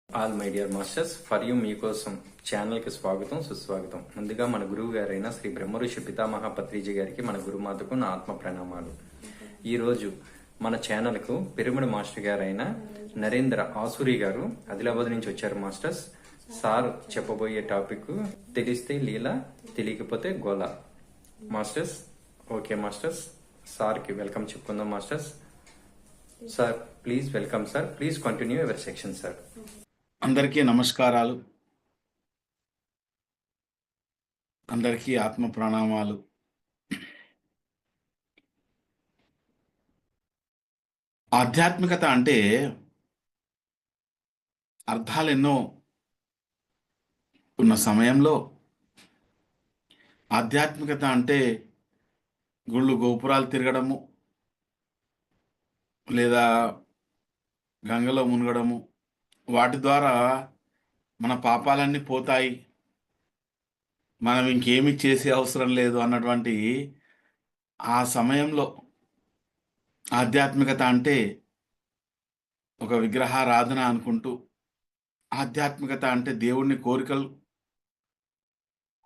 All my dear masters for you మీకోసం ఛానల్కి స్వాగతం సుస్వాగతం. ముందుగా మన గురువు గారైన శ్రీ బ్రహ్మఋషి పితామహ పత్రిజీ గారికి, మన గురుమాతకు నా ఆత్మ ప్రణామాలు. ఈరోజు మన ఛానల్కు పిరమిడ్ మాస్టర్ గారైన నరేంద్ర ఆసూరి గారు ఆదిలాబాద్ నుంచి వచ్చారు. మాస్టర్స్, సార్ చెప్పబోయే టాపిక్ తెలిస్తే లీల, తెలియకపోతే గోల. మాస్టర్స్, ఓకే మాస్టర్స్, సార్కి వెల్కమ్ చెప్పుకుందాం. Masters, sir please welcome sir, please continue your section sir. అందరికీ నమస్కారాలు, అందరికీ ఆత్మ ప్రణామాలు. ఆధ్యాత్మికత అంటే అర్థాలు ఎన్నో ఉన్న సమయంలో ఆధ్యాత్మికత అంటే గుళ్ళు గోపురాలు తిరగడము, లేదా గంగలో మునగడము, వాటి ద్వారా మన పాపాలన్నీ పోతాయి, మనం ఇంకేమి చేసే అవసరం లేదు అన్నటువంటి ఆ సమయంలో ఆధ్యాత్మికత అంటే ఒక విగ్రహారాధన అనుకుంటూ, ఆధ్యాత్మికత అంటే దేవుణ్ణి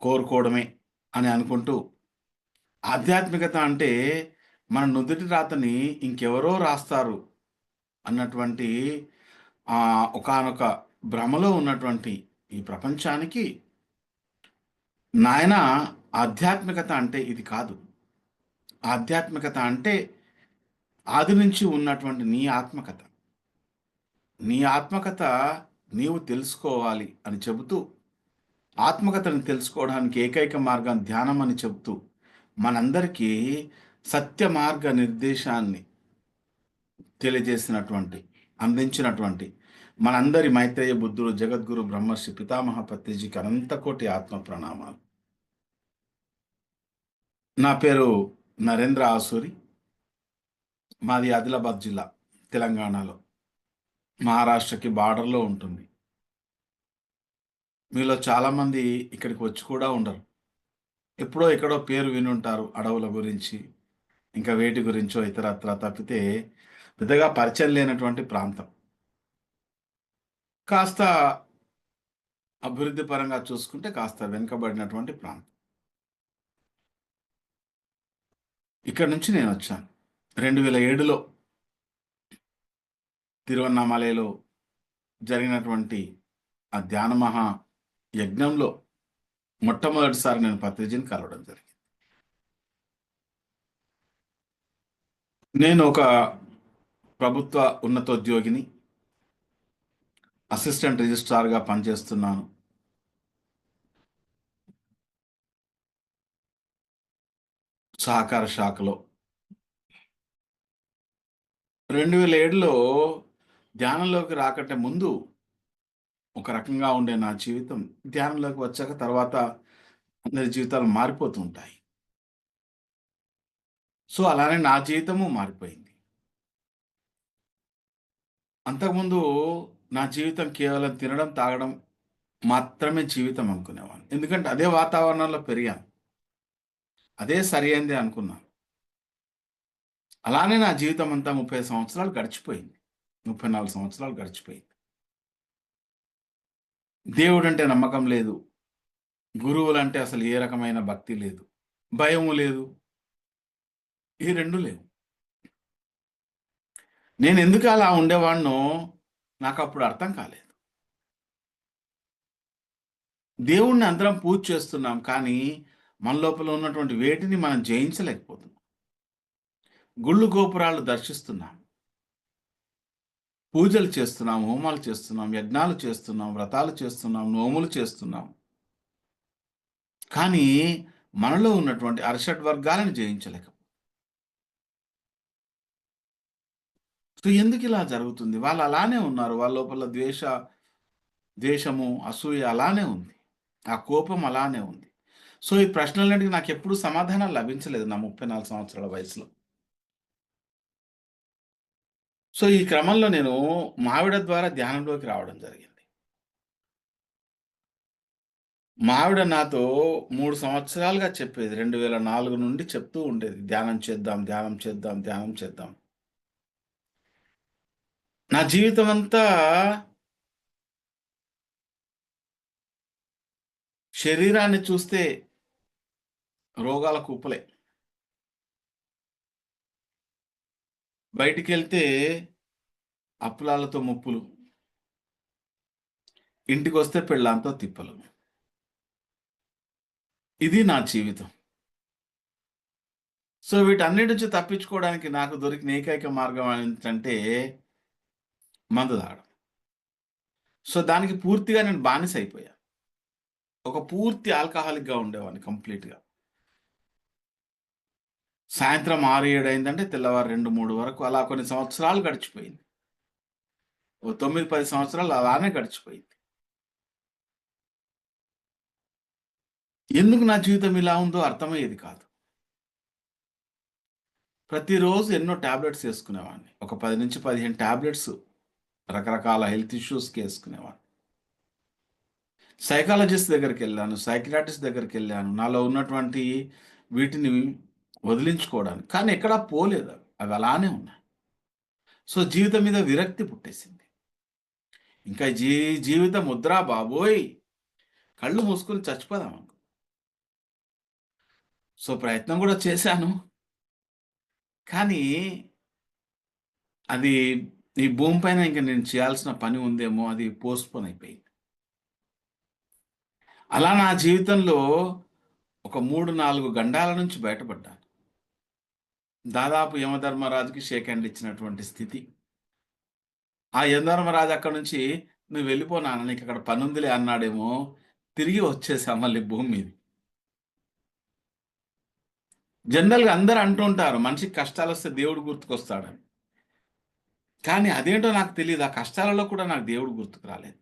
కోరుకోవడమే అని అనుకుంటూ, ఆధ్యాత్మికత అంటే మన నుదుటి రాతని ఇంకెవరో రాస్తారు అన్నటువంటి ఒకానొక భ్రమలో ఉన్నటువంటి ఈ ప్రపంచానికి, నాయన ఆధ్యాత్మికత అంటే ఇది కాదు. ఆధ్యాత్మికత అంటే ఆది నుంచి ఉన్నటువంటి నీ ఆత్మకథ నీవు తెలుసుకోవాలి అని చెబుతూ, ఆత్మకథను తెలుసుకోవడానికి ఏకైక మార్గం ధ్యానం అని చెబుతూ, మనందరికీ సత్య మార్గ నిర్దేశాన్ని అందించినటువంటి మనందరి మైత్రేయ బుద్ధుడు జగద్గురు బ్రహ్మర్షి పితామహ పత్రిజీకి అనంతకోటి ఆత్మ ప్రణామాలు. నా పేరు నరేంద్ర ఆసూరి. మాది ఆదిలాబాద్ జిల్లా, తెలంగాణలో, మహారాష్ట్రకి బార్డర్లో ఉంటుంది. మీలో చాలామంది ఇక్కడికి వచ్చి కూడా ఉండరు, ఎప్పుడో ఎక్కడో పేరు వినుంటారు, అడవుల గురించి ఇంకా వేటి గురించో ఇతరత్ర, తప్పితే పెద్దగా పరిచయం లేనటువంటి ప్రాంతం. కాస్త అభివృద్ధి పరంగా చూసుకుంటే కాస్త వెనుకబడినటువంటి ప్రాంతం. ఇక్కడ నుంచి నేను వచ్చాను 2007లో తిరువన్నామలలో జరిగినటువంటి ఆ ధ్యాన మహా యజ్ఞంలో మొట్టమొదటిసారి నేను పత్రిజీని కలవడం జరిగింది. నేను ఒక ప్రభుత్వ ఉన్నతోద్యోగిని, అసిస్టెంట్ రిజిస్ట్రార్గా పనిచేస్తున్నాను. సహకార శాఖలో 2007లో ధ్యానంలోకి రాకంటే ముందు ఒక రకంగా ఉండే నా జీవితం, ధ్యానంలోకి వచ్చాక తర్వాత అందరి జీవితాలు మారిపోతూ ఉంటాయి. సో అలానే నా జీవితము మారిపోయింది. అంతకుముందు నా జీవితం కేవలం తినడం తాగడం మాత్రమే జీవితం అనుకునేవాడిని. ఎందుకంటే అదే వాతావరణంలో పెరిగాను, అదే సరి అయింది అనుకున్నాను. అలానే నా జీవితం అంతా 30 సంవత్సరాలు గడిచిపోయింది, 34 సంవత్సరాలు గడిచిపోయింది. దేవుడు అంటే నమ్మకం లేదు, గురువులంటే అసలు ఏ రకమైన భక్తి లేదు, భయము లేదు, ఈ రెండు లేవు. నేను ఎందుకు అలా ఉండేవాడినో నాకు అప్పుడు అర్థం కాలేదు. దేవుణ్ణి అందరం పూజ చేస్తున్నాం, కానీ మన లోపల ఉన్నటువంటి వేటిని మనం జయించలేకపోతున్నాం. గుళ్ళు గోపురాలు దర్శిస్తున్నాం, పూజలు చేస్తున్నాం, హోమాలు చేస్తున్నాం, యజ్ఞాలు చేస్తున్నాం, వ్రతాలు చేస్తున్నాం, నోములు చేస్తున్నాం, కానీ మనలో ఉన్నటువంటి అరిషడ్ వర్గాలను జయించలేకపోతున్నాం. సో ఎందుకు ఇలా జరుగుతుంది? వాళ్ళు అలానే ఉన్నారు, వాళ్ళ లోపల ద్వేషము, అసూయ అలానే ఉంది, ఆ కోపం అలానే ఉంది. సో ఈ ప్రశ్నలన్నిటికీ నాకు ఎప్పుడు సమాధానం లభించలేదు నా 34 సంవత్సరాల వయసులో. సో ఈ క్రమంలో నేను మావిడ ద్వారా ధ్యానంలోకి రావడం జరిగింది. మావిడ నాతో 3 సంవత్సరాలుగా చెప్పేది, 2004 నుండి చెప్తూ ఉండేది, ధ్యానం చేద్దాం, ధ్యానం చేద్దాం, ధ్యానం చేద్దాం. నా జీవితం అంతా శరీరాన్ని చూస్తే రోగాల కుప్పలే. బయటికి వెళ్తే అప్పులాలతో ముప్పులు, ఇంటికి వస్తే పెళ్ళాంతో తిప్పలు. ఇది నా జీవితం. సో వీటన్నిటి నుంచి తప్పించుకోవడానికి నాకు దొరికిన ఏకైక మార్గం ఏంటంటే మందు తాగడం. సో దానికి పూర్తిగా నేను బానిస అయిపోయా. ఒక పూర్తి ఆల్కహాలిక్గా ఉండేవాడిని కంప్లీట్గా. సాయంత్రం 6, 7 అయిందంటే తెల్లవారు 2, 3 వరకు అలా కొన్ని సంవత్సరాలు గడిచిపోయింది. ఓ 9, 10 సంవత్సరాలు అలానే గడిచిపోయింది. ఎందుకు నా జీవితం ఇలా ఉందో అర్థమయ్యేది కాదు. ప్రతిరోజు ఎన్నో టాబ్లెట్స్ వేసుకునేవాడిని. ఒక 10 నుంచి 15 టాబ్లెట్స్ రకరకాల హెల్త్ ఇష్యూస్కి వేసుకునేవాడిని. సైకాలజిస్ట్ దగ్గరికి వెళ్ళాను, సైకియాట్రిస్ట్ దగ్గరికి వెళ్ళాను, నాలో ఉన్నటువంటి వీటిని వదిలించుకోవడానికి. కానీ ఎక్కడా పోలేదు, అవి అలానే ఉన్నాయి. సో జీవితం మీద విరక్తి పుట్టేసింది. ఇంకా జీవితం వద్దురా బాబోయ్, కళ్ళు మూసుకొని చచ్చిపోదాం అనుకో. సో ప్రయత్నం కూడా చేశాను, కానీ అది ఈ భూమి పైన ఇంకా నేను చేయాల్సిన పని ఉందేమో, అది పోస్ట్పోన్ అయిపోయింది. అలా నా జీవితంలో ఒక 3, 4 గండాల నుంచి బయటపడ్డాను. దాదాపు యమధర్మరాజుకి షేక్ హ్యాండ్ ఇచ్చినటువంటి స్థితి. ఆ యమధర్మరాజు అక్కడ నుంచి నువ్వు వెళ్ళిపో నాన్న, నీకు అక్కడ పని ఉందిలే అన్నాడేమో. తిరిగి వచ్చేసా మళ్ళీ భూమి మీద. జనరల్గా అందరూ అంటూ ఉంటారు మనిషికి కష్టాలు వస్తే దేవుడు గుర్తుకొస్తాడని. కానీ అదేంటో నాకు తెలియదు, ఆ కష్టాలలో కూడా నాకు దేవుడు గుర్తుకు రాలేదు.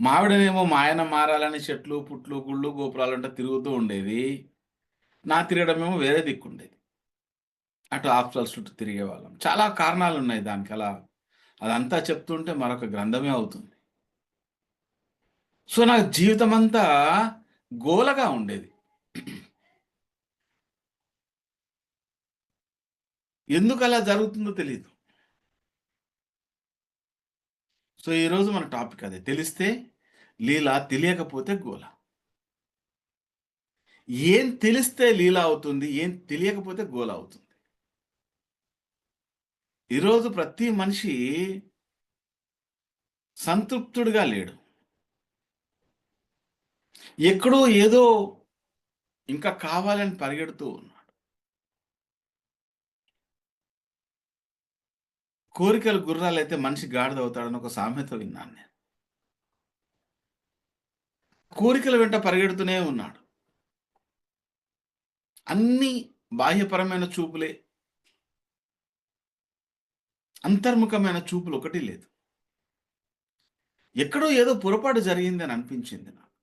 మావిడనేమో మా ఆయన మారాలని చెట్లు పుట్లు గుళ్ళు గోపురాలు అంటే తిరుగుతూ ఉండేది. నా తిరగడమేమో వేరే దిక్కుండేది. అటు హాస్పిటల్స్ చుట్టూ తిరిగేవాళ్ళం. చాలా కారణాలు ఉన్నాయి దానికి. అలా అదంతా చెప్తుంటే మరొక గ్రంథమే అవుతుంది. సో నాకు జీవితం అంతా గోలగా ఉండేది. ఎందుకు అలా జరుగుతుందో తెలియదు. సో ఈరోజు మన టాపిక్ అదే, తెలిస్తే లీల, తెలియకపోతే గోల. ఏం తెలిస్తే లీల అవుతుంది, ఏం తెలియకపోతే గోల అవుతుంది. ఈరోజు ప్రతి మనిషి సంతృప్తుడిగా లేడు. ఎక్కడో ఏదో ఇంకా కావాలని పరిగెడుతూ ఉన్నాడు. కోరికలు గుర్రాలైతే మనిషి గాడిదవుతాడని ఒక సామెత విన్నాను నేను. కోరికల వెంట పరిగెడుతూనే ఉన్నాడు. అన్ని బాహ్యపరమైన చూపులే, అంతర్ముఖమైన చూపులు ఒకటి లేదు. ఎక్కడో ఏదో పొరపాటు జరిగిందని అనిపించింది నాకు.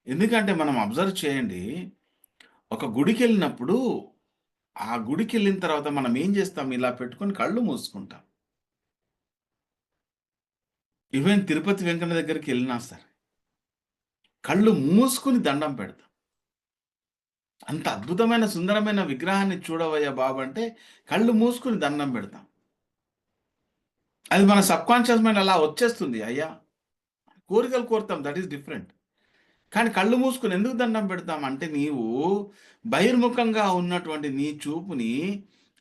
ఎందుకంటే మనం అబ్జర్వ్ చేయండి, ఒక గుడికి వెళ్ళినప్పుడు ఆ గుడికి వెళ్ళిన తర్వాత మనం ఏం చేస్తాం, ఇలా పెట్టుకొని కళ్ళు మూసుకుంటాం. ఈవెన్ తిరుపతి వెంకన్న దగ్గరికి వెళ్ళినా సరే కళ్ళు మూసుకుని దండం పెడతాం. అంత అద్భుతమైన సుందరమైన విగ్రహాన్ని చూడవయ్యా బాబు అంటే కళ్ళు మూసుకుని దండం పెడతాం. అది మన సబ్కాన్షియస్ మైండ్ అలా వచ్చేస్తుంది. అయ్యా కోరికలు కోరుతాం, దట్ ఈస్ డిఫరెంట్. కానీ కళ్ళు మూసుకుని ఎందుకు దండం పెడతాం అంటే, నీవు బహిర్ముఖంగా ఉన్నటువంటి నీ చూపుని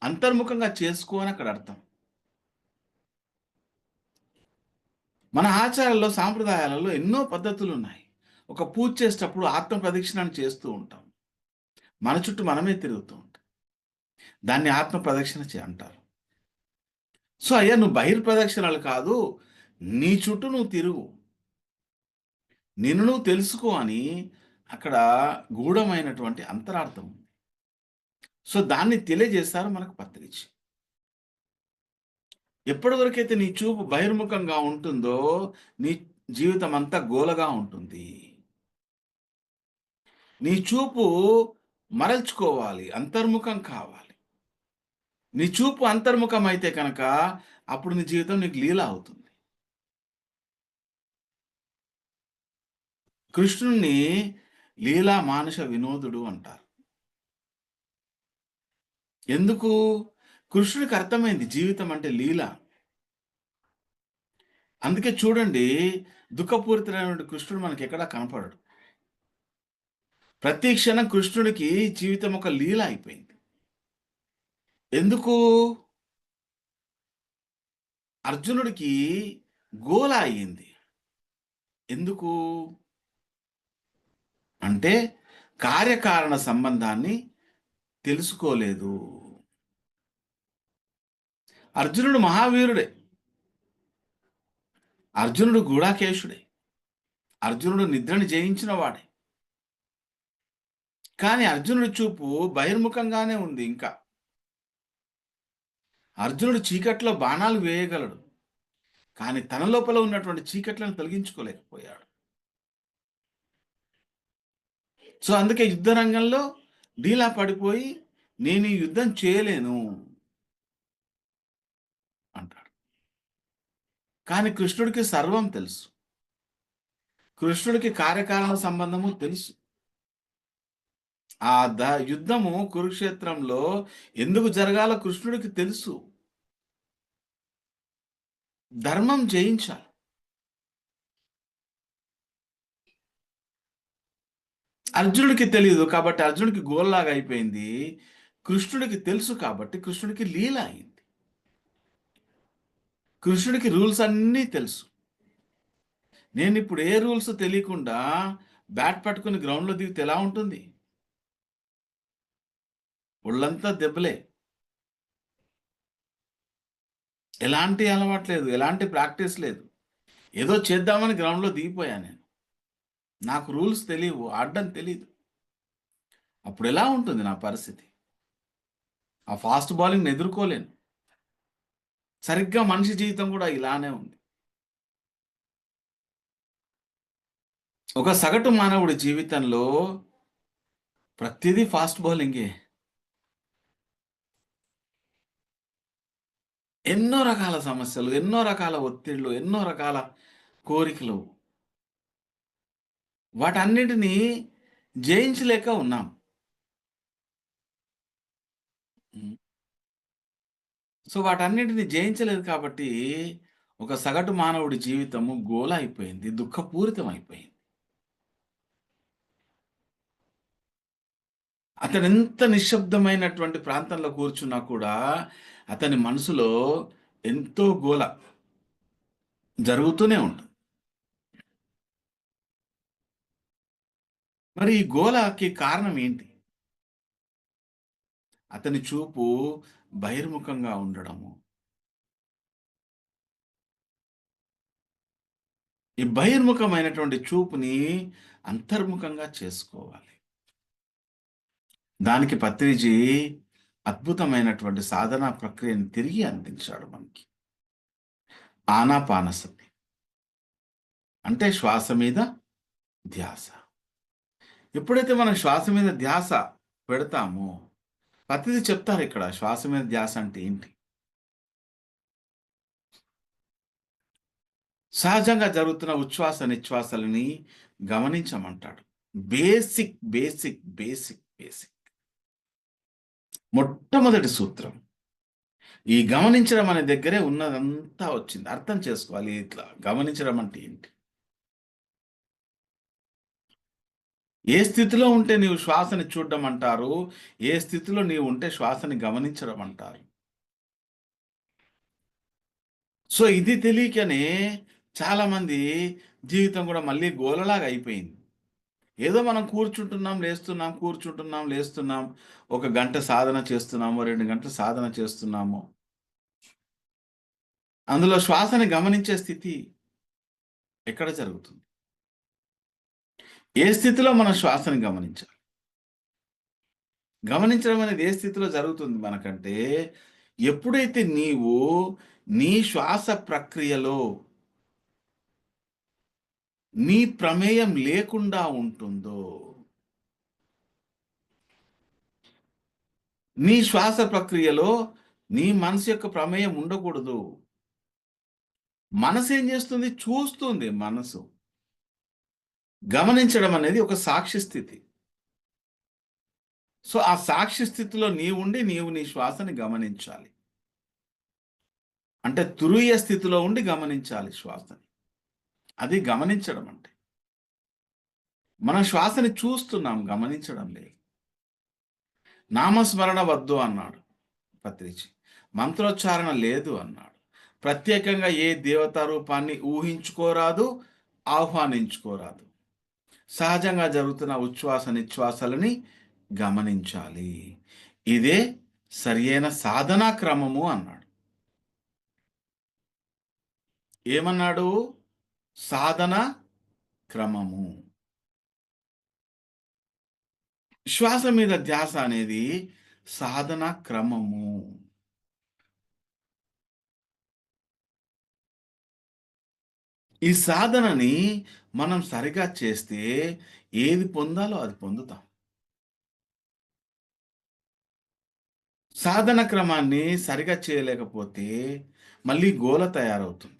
అంతర్ముఖంగా చేసుకో అని అక్కడ అర్థం. మన ఆచారాల్లో, సాంప్రదాయాలలో ఎన్నో పద్ధతులు ఉన్నాయి. ఒక పూజ చేసేటప్పుడు ఆత్మ ప్రదక్షిణాన్ని చేస్తూ ఉంటాం. మన చుట్టూ మనమే తిరుగుతూ ఉంటాం. దాన్ని ఆత్మ ప్రదక్షిణ అంటారు. సో అయ్యా నువ్వు బహిర్ప్రదక్షిణలు కాదు, నీ చుట్టూ నువ్వు తిరుగు, నిన్ను నువ్వు తెలుసుకో అని అక్కడ గూఢమైనటువంటి అంతరార్థం ఉంది. సో దాన్ని తెలియజేస్తారు మనకు పత్రిచి. ఎప్పటి వరకైతే నీ చూపు బహిర్ముఖంగా ఉంటుందో నీ జీవితం అంతా గోలగా ఉంటుంది. నీ చూపు మరల్చుకోవాలి, అంతర్ముఖం కావాలి. నీ చూపు అంతర్ముఖం అయితే కనుక అప్పుడు నీ జీవితం నీకు లీల అవుతుంది. కృష్ణుణ్ణి లీలా మానుష వినోదుడు అంటారు. ఎందుకు? కృష్ణుడికి అర్థమైంది జీవితం అంటే లీల. అందుకే చూడండి, దుఃఖపూరితమైనటువంటి కృష్ణుడు మనకి ఎక్కడా కనపడడు. ప్రతి క్షణం కృష్ణుడికి జీవితం ఒక లీల అయిపోయింది. ఎందుకు? అర్జునుడికి గోల అయ్యింది. ఎందుకు? అంటే కార్యకారణ సంబంధాన్ని తెలుసుకోలేదు. అర్జునుడు మహావీరుడే. అర్జునుడు గూఢాకేశుడే. అర్జునుడు నిద్రని జయించిన వాడే. కానీ అర్జునుడి చూపు బహిర్ముఖంగానే ఉంది ఇంకా. అర్జునుడు చీకట్లో బాణాలు వేయగలడు. కానీ తన లోపల ఉన్నటువంటి చీకట్లను తొలగించుకోలేకపోయాడు. సో అందుకే యుద్ధ రంగంలో డీలా పడిపోయి నేను ఈ యుద్ధం చేయలేను అంటాడు. కానీ కృష్ణుడికి సర్వం తెలుసు. కృష్ణుడికి కార్యకారణ సంబంధము తెలుసు. ఆ యుద్ధము కురుక్షేత్రంలో ఎందుకు జరగాలో కృష్ణుడికి తెలుసు. ధర్మం జయించాలి. అర్జునుడికి తెలియదు కాబట్టి అర్జునుడికి గోల్లాగా అయిపోయింది. కృష్ణుడికి తెలుసు కాబట్టి కృష్ణుడికి లీల అయింది. కృష్ణుడికి రూల్స్ అన్నీ తెలుసు. నేను ఇప్పుడు ఏ రూల్స్ తెలియకుండా బ్యాట్ పట్టుకుని గ్రౌండ్లో దిగితే ఎలా ఉంటుంది? ఒళ్ళంతా దెబ్బలే. ఎలాంటి అలవాట్లేదు, ఎలాంటి ప్రాక్టీస్ లేదు. ఏదో చేద్దామని గ్రౌండ్లో దిగిపోయా నేను. నాకు రూల్స్ తెలియవు, ఆడడం తెలీదు. అప్పుడు ఎలా ఉంటుంది నా పరిస్థితి? ఆ ఫాస్ట్ బౌలింగ్ని ఎదుర్కోలేను. సరిగ్గా మనిషి జీవితం కూడా ఇలానే ఉంది. ఒక సగటు మానవుడి జీవితంలో ప్రతిదీ ఫాస్ట్ బౌలింగే. ఎన్నో రకాల సమస్యలు, ఎన్నో రకాల ఒత్తిళ్లు, ఎన్నో రకాల కోరికలు, వాటన్నిటినీ జయించలేక ఉన్నాం. సో వాటన్నిటిని జయించలేదు కాబట్టి ఒక సగటు మానవుడి జీవితము గోల అయిపోయింది, దుఃఖపూరితం అయిపోయింది. అతను ఎంత నిశ్శబ్దమైనటువంటి ప్రాంతంలో కూర్చున్నా కూడా అతని మనసులో ఎంతో గోల జరుగుతూనే ఉంటుంది. మరి ఈ గోలకి కారణం ఏంటి? అతని చూపు బహిర్ముఖంగా ఉండడము. ఈ బహిర్ముఖమైనటువంటి చూపుని అంతర్ముఖంగా చేసుకోవాలి. దానికి పత్రిజీ అద్భుతమైనటువంటి సాధనా ప్రక్రియను తిరిగి అందించాడు మనకి. ఆనాపానసతి అంటే శ్వాస మీద ధ్యాస. ఎప్పుడైతే మనం శ్వాస మీద ధ్యాస పెడతామో, పత్రిజీ చెప్తారు ఇక్కడ శ్వాస మీద ధ్యాస అంటే ఏంటి. సహజంగా జరుగుతున్న ఉచ్ఛ్వాస నిశ్వాసలని గమనించమంటాడు. బేసిక్ బేసిక్ బేసిక్ బేసిక్ మొట్టమొదటి సూత్రం. ఈ గమనించడం అనే దగ్గరే ఉన్నదంతా వచ్చింది. అర్థం చేసుకోవాలి. ఇట్లా గమనించడం అంటే ఏంటి? ఏ స్థితిలో ఉంటే నీవు శ్వాసని చూడడం అంటారు, ఏ స్థితిలో నీవు ఉంటే శ్వాసని గమనించడం అంటారు. సో ఇది తెలియకనే చాలామంది జీవితం కూడా మళ్ళీ గోలలాగా అయిపోయింది. ఏదో మనం కూర్చుంటున్నాం లేస్తున్నాం, కూర్చుంటున్నాం లేస్తున్నాం, 1 గంట సాధన చేస్తున్నాము, 2 గంటలు సాధన చేస్తున్నాము. అందులో శ్వాసని గమనించే స్థితి ఎక్కడ జరుగుతుంది? ఏ స్థితిలో మనం శ్వాసని గమనించాలి? గమనించడం అనేది ఏ స్థితిలో జరుగుతుంది మనకంటే, ఎప్పుడైతే నీవు నీ శ్వాస ప్రక్రియలో నీ ప్రమేయం లేకుండా ఉంటుందో, నీ శ్వాస ప్రక్రియలో నీ మనసు యొక్క ప్రమేయం ఉండకూడదు. మనసు ఏం చేస్తుంది? చూస్తుంది. మనసు గమనించడం అనేది ఒక సాక్షి స్థితి. సో ఆ సాక్షి స్థితిలో నీవు ఉండి నీవు నీ శ్వాసని గమనించాలి. అంటే తురీయ స్థితిలో ఉండి గమనించాలి శ్వాసని. అది గమనించడం అంటే. మనం శ్వాసని చూస్తున్నాం, గమనించడం లేదు. నామస్మరణ వద్దు అన్నాడు పత్రిజీ. మంత్రోచ్చారణ లేదు అన్నాడు. ప్రత్యేకంగా ఏ దేవతా రూపాన్ని ఊహించుకోరాదు, ఆహ్వానించుకోరాదు. సహజంగా జరుగుతున్న ఉచ్ఛ్వాస నిశ్వాసలని గమనించాలి. ఇదే సరియైన సాధనా క్రమము అన్నాడు. ఏమన్నాడు? సాధన క్రమము. శ్వాస మీద ధ్యాస అనేది సాధన క్రమము. ఈ సాధనని మనం సరిగా చేస్తే ఏది పొందాలో అది పొందుతాం. సాధన క్రమాన్ని సరిగా చేయలేకపోతే మళ్ళీ గోల తయారవుతుంది.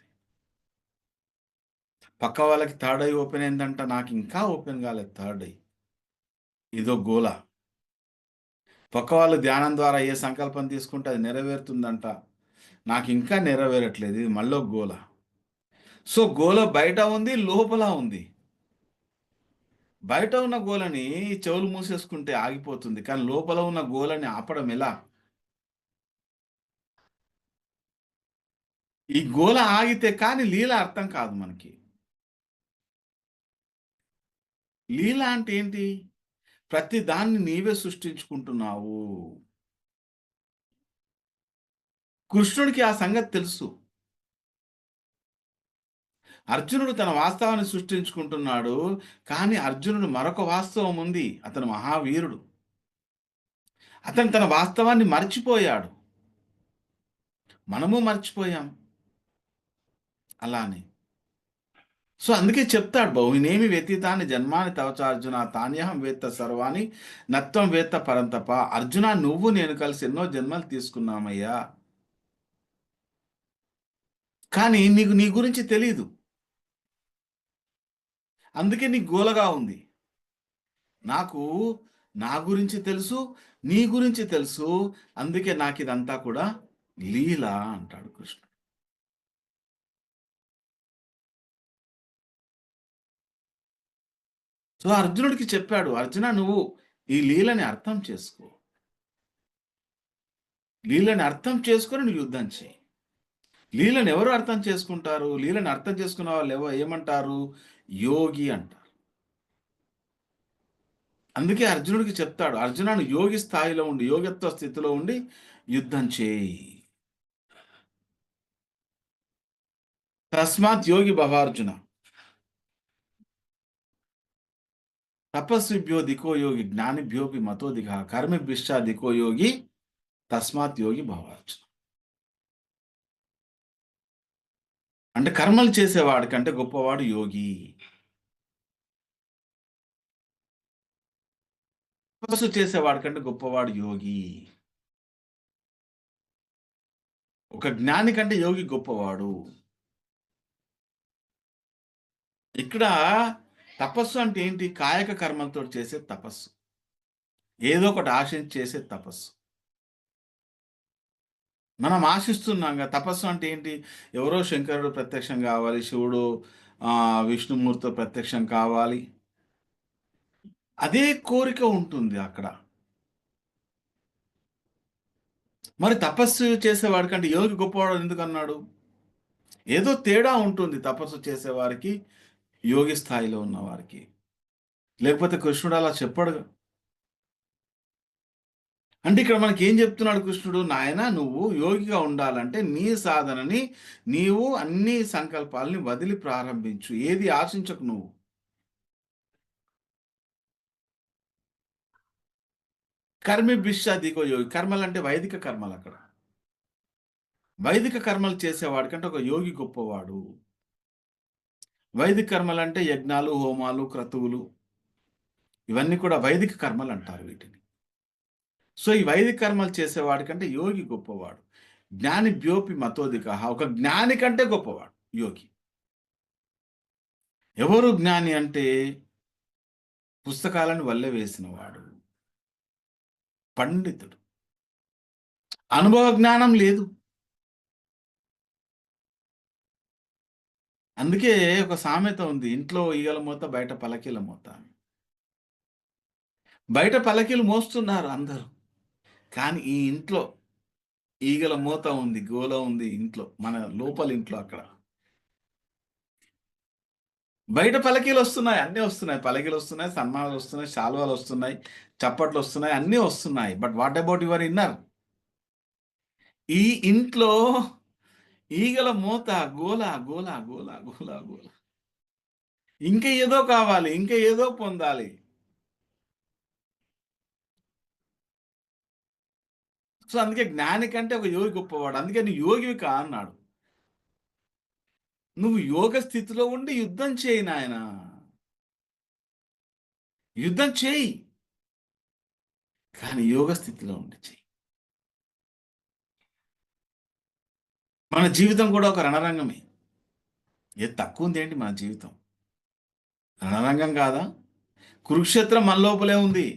పక్క వాళ్ళకి థర్డ్ ఐ ఓపెన్ అయిందంట, నాకు ఇంకా ఓపెన్ కాలేదు థర్డ్ ఐ. ఇదో గోల. పక్క వాళ్ళు ధ్యానం ద్వారా ఏ సంకల్పం తీసుకుంటే అది నెరవేరుతుందంట, నాకు ఇంకా నెరవేరట్లేదు. ఇది మళ్ళీ గోల. సో గోల బయట ఉంది, లోపల ఉంది. బయట ఉన్న గోలని చెవులు మూసేసుకుంటే ఆగిపోతుంది, కానీ లోపల ఉన్న గోలని ఆపడం ఎలా? ఈ గోల ఆగితే కానీ లీల అర్థం కాదు మనకి. లీల అంటే ఏంటి? ప్రతి దాన్ని నీవే సృష్టించుకుంటున్నావు. కృష్ణుడికి ఆ సంగతి తెలుసు. అర్జునుడు తన వాస్తవాన్ని సృష్టించుకుంటున్నాడు, కానీ అర్జునుడు మరొక వాస్తవం ఉంది. అతను మహావీరుడు. అతను తన వాస్తవాన్ని మర్చిపోయాడు. మనము మర్చిపోయాం అలానే. సో అందుకే చెప్తాడు, బహునేమి వ్యతీతాన్ని జన్మాని తవచార్జున తాన్యహం వేత్త సర్వాణి నత్వం వేత్త పరంతప. అర్జున, నువ్వు నేను కలిసి ఎన్నో జన్మలు తీసుకున్నామయ్యా, కానీ నీకు నీ గురించి తెలీదు. అందుకే నీకు గోలగా ఉంది. నాకు నా గురించి తెలుసు, నీ గురించి తెలుసు, అందుకే నాకు ఇదంతా కూడా లీల అంటాడు కృష్ణుడు. సో అర్జునుడికి చెప్పాడు, అర్జున నువ్వు ఈ లీలని అర్థం చేసుకో. లీలని అర్థం చేసుకొని నువ్వు యుద్ధం చేయి. లీలను ఎవరు అర్థం చేసుకుంటారు? లీలను అర్థం చేసుకున్న వాళ్ళు ఏమంటారు? యోగి అంటారు. అందుకే అర్జునుడికి చెప్తాడు, అర్జునుడు యోగి స్థాయిలో ఉండి, యోగత్వ స్థితిలో ఉండి యుద్ధం చేయి. తస్మాత్ యోగి భవార్జున. తపస్విభ్యో దికో యోగి జ్ఞానిభ్యోపి మతో దిగ కర్మిభ్యశ్చ దికో యోగి తస్మాత్ యోగి భవార్జున. అంటే కర్మలు చేసేవాడి కంటే గొప్పవాడు యోగి. తపస్సు చేసేవాడి కంటే గొప్పవాడు యోగి. ఒక జ్ఞాని కంటే యోగి గొప్పవాడు. ఇక్కడ తపస్సు అంటే ఏంటి? కాయక కర్మలతో చేసే తపస్సు, ఏదో ఒకటి ఆశించి చేసే తపస్సు. మనం ఆశిస్తున్నాంగా. తపస్సు అంటే ఏంటి? ఎవరో శంకరుడు ప్రత్యక్షం కావాలి, శివుడు విష్ణుమూర్తితో ప్రత్యక్షం కావాలి, అదే కోరిక ఉంటుంది అక్కడ. మరి తపస్సు చేసేవాడి కంటే యోగి గొప్పవాడు ఎందుకు అన్నాడు? ఏదో తేడా ఉంటుంది తపస్సు చేసేవారికి, యోగి స్థాయిలో ఉన్నవారికి. లేకపోతే కృష్ణుడు అలా చెప్పడు. అంటే ఇక్కడ మనకి ఏం చెప్తున్నాడు కృష్ణుడు? నాయన, నువ్వు యోగిగా ఉండాలంటే నీ సాధనని, నీవు అన్ని సంకల్పాలని వదిలి ప్రారంభించు. ఏది ఆశించకు నువ్వు. కర్మి బిష్షా దిగో యోగి. కర్మలు అంటే వైదిక కర్మలు. అక్కడ వైదిక కర్మలు చేసేవాడికంటే ఒక యోగి గొప్పవాడు. వైదిక కర్మలు అంటే యజ్ఞాలు, హోమాలు, క్రతువులు, ఇవన్నీ కూడా వైదిక కర్మలు అంటారు వీటిని. సో ఈ వైదిక కర్మలు చేసేవాడికంటే యోగి గొప్పవాడు. జ్ఞాని భ్యోపి మతోదిక. ఒక జ్ఞాని కంటే గొప్పవాడు యోగి. ఎవరు జ్ఞాని అంటే? పుస్తకాలను వల్లె వేసినవాడు, పండితుడు. అనుభవ జ్ఞానం లేదు. అందుకే ఒక సామెత ఉంది, ఇంట్లో ఈగల మూత బయట పలకీల మూత అని. బయట పలకీలు మోస్తున్నారు అందరూ, కానీ ఈ ఇంట్లో ఈగల మూత ఉంది, గోల ఉంది ఇంట్లో, మన లోపల ఇంట్లో అక్కడ. బయట పలకీలు వస్తున్నాయి, అన్నీ వస్తున్నాయి, పలకీలు వస్తున్నాయి, సన్మానాలు వస్తున్నాయి, శాలువాలు వస్తున్నాయి, చప్పట్లు వస్తున్నాయి, అన్నీ వస్తున్నాయి. But what about your inner? ఈ ఇంట్లో ఈగల మూత, గోల గోల గోల గోల గోల. ఇంకా ఏదో కావాలి, ఇంకా ఏదో పొందాలి. సో అందుకే జ్ఞాని కంటే ఒక యోగి గొప్పవాడు. అందుకే నువ్వు యోగివి కా అన్నాడు. నువ్వు యోగ స్థితిలో ఉండి యుద్ధం చేయి నాయన, యుద్ధం చేయి, కానీ యోగ స్థితిలో ఉండి చేయి. మన జీవితం కూడా ఒక రణరంగమే. ఏది తక్కువ ఉంది ఏంటి మన జీవితం? రణరంగం కాదా? కురుక్షేత్రం మన లోపలే ఉంది.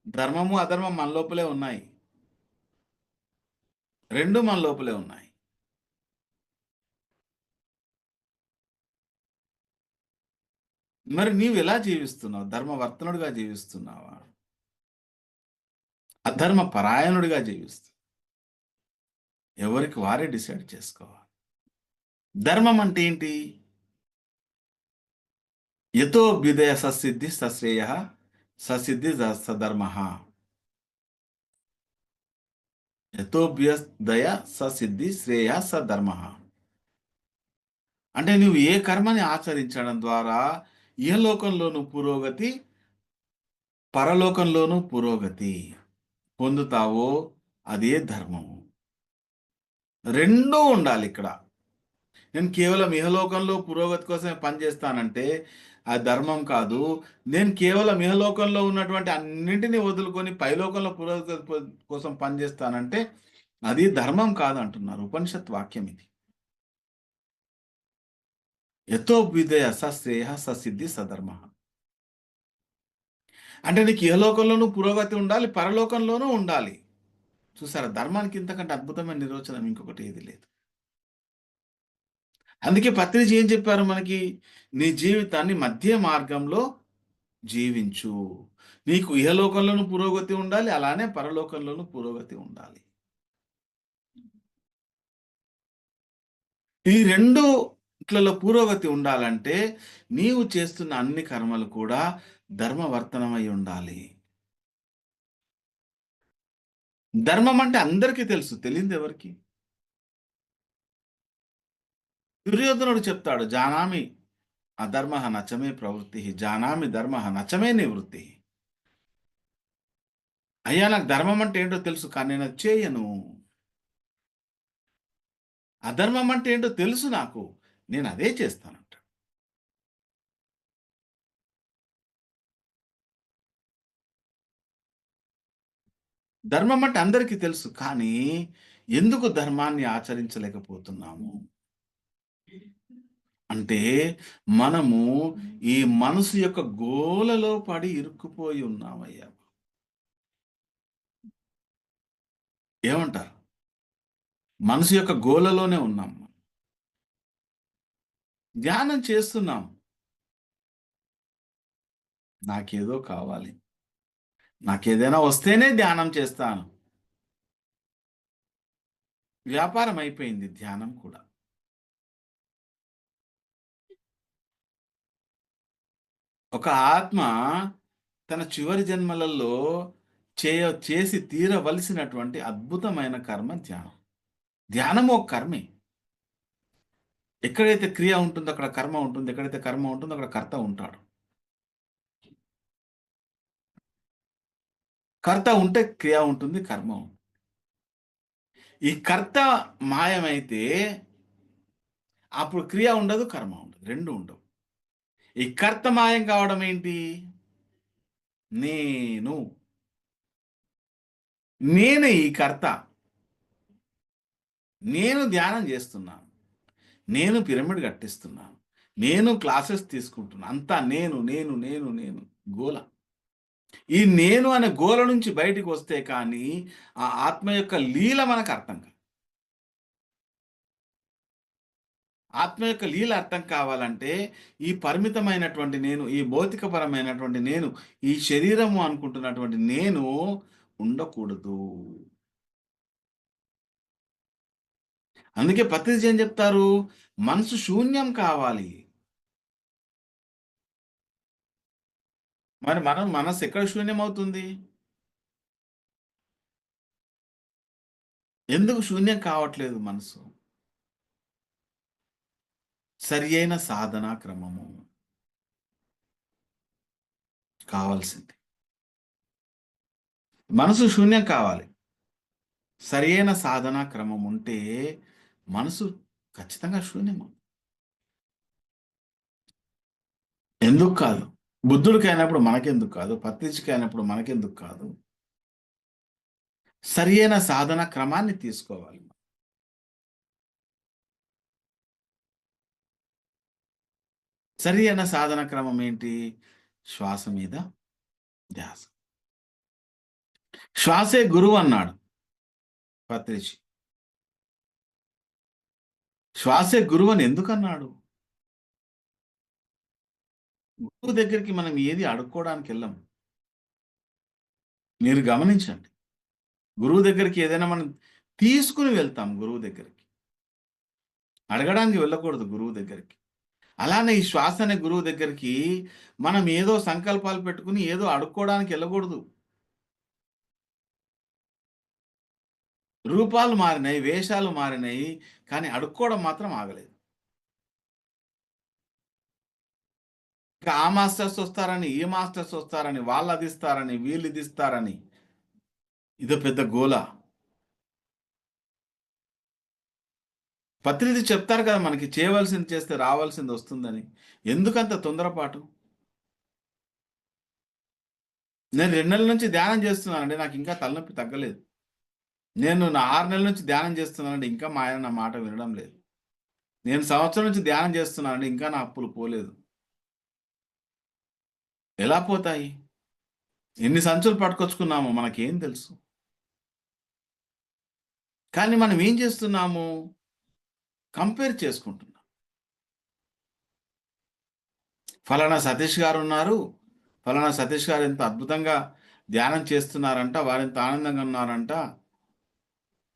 ధర్మము అధర్మం మన లోపలే ఉన్నాయి, రెండు మన లోపలే ఉన్నాయి. మరి నీవు ఎలా జీవిస్తున్నావు? ధర్మవర్తనుడిగా జీవిస్తున్నావా, అధర్మ పరాయణుడిగా జీవిస్తున్నావు? ఎవరికి వారే డిసైడ్ చేసుకోవాలి. ధర్మం అంటే ఏంటి? యతో అభ్యుదయ ససిద్ధి సశ్రేయ ససిద్ధి సధర్మ. యతోభ్యుదయ ససిద్ధి శ్రేయ సధర్మ అంటే నువ్వు ఏ కర్మని ఆచరించడం ద్వారా ఇహలోకంలోను పురోగతి, పరలోకంలోను పురోగతి పొందుతావో అదే ధర్మము. రెండూ ఉండాలి ఇక్కడ. నేను కేవలం ఇహలోకంలో పురోగతి కోసమే పనిచేస్తానంటే అది ధర్మం కాదు. నేను కేవలం ఇహలోకంలో ఉన్నటువంటి అన్నింటినీ వదులుకొని పైలోకంలో పురోగతి కోసం పనిచేస్తానంటే అది ధర్మం కాదు అంటున్నారు ఉపనిషత్ వాక్యం ఇది. యతో విధేయ సశ్రేయ ససిద్ధి సధర్మ అంటే నీకు ఇహలోకంలోనూ పురోగతి ఉండాలి, పరలోకంలోనూ ఉండాలి. చూసారా, ధర్మానికి ఇంతకంటే అద్భుతమైన నిర్వచనం ఇంకొకటి ఏది లేదు. అందుకే పత్రిజీ ఏం చెప్పారు మనకి? నీ జీవితాన్ని మధ్య మార్గంలో జీవించు. నీకు ఇహలోకంలోనూ పురోగతి ఉండాలి, అలానే పరలోకంలోనూ పురోగతి ఉండాలి. ఈ రెండు ఇట్లలో పురోగతి ఉండాలంటే నీవు చేస్తున్న అన్ని కర్మలు కూడా ధర్మవర్తనమై ఉండాలి. ధర్మం అంటే అందరికీ తెలుసు, తెలియదు ఎవరికి? దుర్యోధనుడు చెప్తాడు, జానామి అధర్మ నచమే ప్రవృత్తి, జానామి ధర్మ నచమే నివృత్తి. అయ్యా నాకు ధర్మం అంటే ఏంటో తెలుసు, కానీ నేను అది చేయను. అధర్మం అంటే ఏంటో తెలుసు నాకు, నేను అదే చేస్తానంట. ధర్మం అంటే అందరికీ తెలుసు, కానీ ఎందుకు ధర్మాన్ని ఆచరించలేకపోతున్నాము అంటే మనము ఈ మనసు యొక్క గోలలో పడి ఇరుక్కుపోయి ఉన్నామయ్యా. ఏమంటారు? మనసు యొక్క గోలలోనే ఉన్నాం. ధ్యానం చేస్తున్నాం, నాకేదో కావాలి, నాకేదైనా వస్తేనే ధ్యానం చేస్తాను. వ్యాపారం అయిపోయింది ధ్యానం కూడా. ఒక ఆత్మ తన చివరి జన్మలలో చేసి తీరవలసినటువంటి అద్భుతమైన కర్మ ధ్యానం. ధ్యానం ఒక కర్మే. ఎక్కడైతే క్రియ ఉంటుందో అక్కడ కర్మ ఉంటుంది, ఎక్కడైతే కర్మ ఉంటుందో అక్కడ కర్త ఉంటాడు. కర్త ఉంటే క్రియ ఉంటుంది, కర్మ ఉంటుంది. ఈ కర్త మాయమైతే అప్పుడు క్రియ ఉండదు, కర్మ ఉండదు, రెండు ఉండవు. ఈ కర్త మాయం కావడం ఏంటి? నేనే ఈ కర్త. నేను ధ్యానం చేస్తున్నాను, నేను పిరమిడ్ కట్టిస్తున్నాను, నేను క్లాసెస్ తీసుకుంటున్నాను, అంతా నేను నేను నేను నేను గోల. ఈ నేను అనే గోల నుంచి బయటికి వస్తే కానీ ఆ ఆత్మ యొక్క లీల మనకు అర్థం కాదు. ఆత్మ యొక్క లీల అర్థం కావాలంటే ఈ పరిమితమైనటువంటి నేను, ఈ భౌతికపరమైనటువంటి నేను, ఈ శరీరము అనుకుంటున్నటువంటి నేను ఉండకూడదు. అందుకే పత్రిజీ ఏం చెప్తారు? మనసు శూన్యం కావాలి. మరి మనసు ఎక్కడ శూన్యం అవుతుంది? ఎందుకు శూన్యం కావట్లేదు మనసు? సరి అయిన సాధనా క్రమము కావాల్సింది. మనసు శూన్యం కావాలి. సరి అయిన సాధనా క్రమం ఉంటే మనసు ఖచ్చితంగా శూన్యము. ఎందుకు కాదు? బుద్ధుడికి అయినప్పుడు మనకెందుకు కాదు? పత్రిజికి అయినప్పుడు మనకెందుకు కాదు? సరి అయిన సాధన క్రమాన్ని తీసుకోవాలి. సరి అయిన సాధన క్రమం ఏంటి? శ్వాస మీద ధ్యాస. శ్వాసే గురువు అన్నాడు పత్రిజి. శ్వాసే గురువు అని ఎందుకు అన్నాడు? గురువు దగ్గరికి మనం ఏది అడుక్కోవడానికి వెళ్ళం. మీరు గమనించండి. గురువు దగ్గరికి ఏదైనా మనం తీసుకుని వెళ్తాం. గురువు దగ్గరికి అడగడానికి వెళ్ళకూడదు. గురువు దగ్గరికి అలానే ఈ శ్వాస అనే గురువు దగ్గరికి మనం ఏదో సంకల్పాలు పెట్టుకుని ఏదో అడుక్కోవడానికి వెళ్ళకూడదు. రూపాలు మారినాయి, వేషాలు మారినాయి, కానీ అడుక్కోవడం మాత్రం ఆగలేదు. ఇంకా ఆ మాస్టర్స్ వస్తారని, ఈ మాస్టర్స్ వస్తారని, వాళ్ళు అది ఇస్తారని, వీళ్ళు ఇది ఇస్తారని, ఇదో పెద్ద గోల. పత్రిది చెప్తారు కదా మనకి, చేయవలసింది చేస్తే రావాల్సింది వస్తుందని. ఎందుకంత తొందరపాటు? నేను 2 నెలల నుంచి ధ్యానం చేస్తున్నానండి, నాకు ఇంకా తలనొప్పి తగ్గలేదు. నేను నా 6 నెలల నుంచి ధ్యానం చేస్తున్నానండి, ఇంకా మా ఆయన నా మాట వినడం లేదు. నేను సంవత్సరం నుంచి ధ్యానం చేస్తున్నానండి, ఇంకా నా అప్పులు పోలేదు. ఎలా పోతాయి? ఎన్ని సంచులు పట్టుకొచ్చుకున్నామో మనకేం తెలుసు? కానీ మనం ఏం చేస్తున్నాము? కంపేర్ చేసుకుంటున్నాం. ఫలానా సతీష్ గారు ఉన్నారు, ఫలానా సతీష్ గారు ఎంత అద్భుతంగా ధ్యానం చేస్తున్నారంట, వారెంత ఆనందంగా ఉన్నారంట,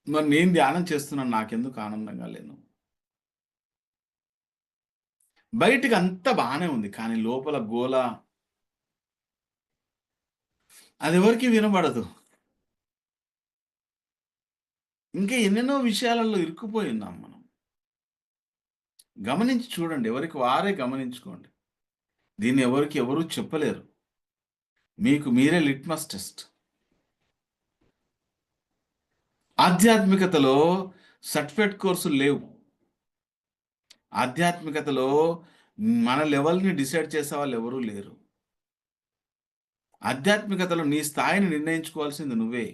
మరి నేను ధ్యానం చేస్తున్నాను, నాకెందుకు ఆనందంగా లేను? బయటికి అంతా బాగానే ఉంది, కానీ లోపల గోల అది ఎవరికి వినబడదు. ఇంకా ఎన్నెన్నో విషయాలలో ఇరుక్కుపోయి ఉన్నాం మనం. గమనించి చూడండి, ఎవరికి వారే గమనించుకోండి. దీన్ని ఎవరికి ఎవరు చెప్పలేరు. మీకు మీరే లిట్మస్ టెస్ట్. ఆధ్యాత్మికతలో సర్టిఫికేట్ కోర్సులు లేవు. ఆధ్యాత్మికతలో మన లెవెల్ని డిసైడ్ చేసే వాళ్ళు ఎవరూ లేరు. ఆధ్యాత్మికతలో నీ స్థాయిని నిర్ణయించుకోవాల్సింది నువ్వే.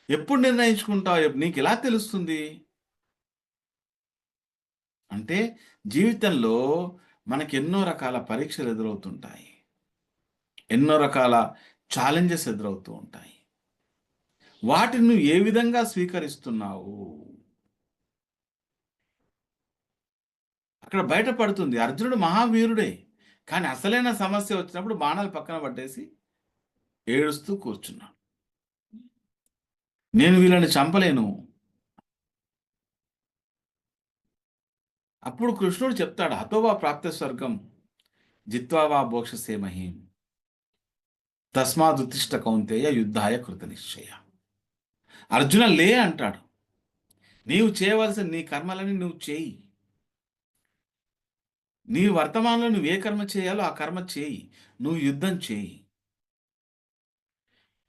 ఎప్పుడు నిర్ణయించుకుంటావు? నీకు ఎలా తెలుస్తుంది? అంటే జీవితంలో మనకి ఎన్నో రకాల పరీక్షలు ఎదురవుతుంటాయి, ఎన్నో రకాల ఛాలెంజెస్ ఎదురవుతూ ఉంటాయి. వాటిని నువ్వు ఏ విధంగా స్వీకరిస్తున్నావు అక్కడ బయటపడుతుంది. అర్జునుడు మహావీరుడే, కానీ అసలైన సమస్య వచ్చినప్పుడు బాణాలు పక్కన పట్టేసి ఏడుస్తూ కూర్చున్నాడు. నేను వీళ్ళని చంపలేను. అప్పుడు కృష్ణుడు చెప్తాడు, హతోవా ప్రాప్త స్వర్గం జిత్వా వా భోక్షసే మహీం తస్మాదుతిష్ట కౌంతేయ యుద్ధాయ కృత నిశ్చయ. అర్జున లే అంటాడు. నీవు చేయవలసిన నీ కర్మలని నువ్వు చేయి. నీ వర్తమానంలో నువ్వు ఏ కర్మ చేయాలో ఆ కర్మ చేయి. నువ్వు యుద్ధం చేయి.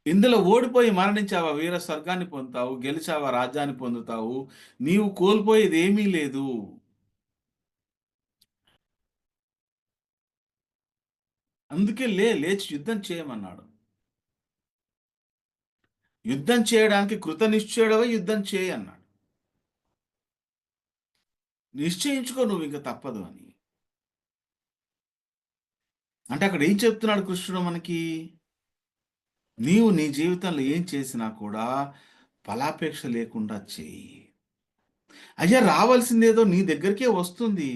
ఇందులో ఓడిపోయి మరణించావా వీర స్వర్గాన్ని పొందుతావు, గెలిచావా రాజ్యాన్ని పొందుతావు. నీవు కోల్పోయేది ఏమీ లేదు. అందుకే లేచి యుద్ధం చేయమన్నాడు. యుద్ధం చేయడానికి కృత నిశ్చయుడవై యుద్ధం చేయి అన్నాడు. నిశ్చయించుకో, నువ్వు ఇంకా తప్పదు అని. అంటే అక్కడ ఏం చెప్తున్నాడు కృష్ణుడు మనకి? నీవు నీ జీవితంలో ఏం చేసినా కూడా ఫలాపేక్ష లేకుండా చేయి. అయ్యా రావాల్సిందేదో నీ దగ్గరికే వస్తుంది.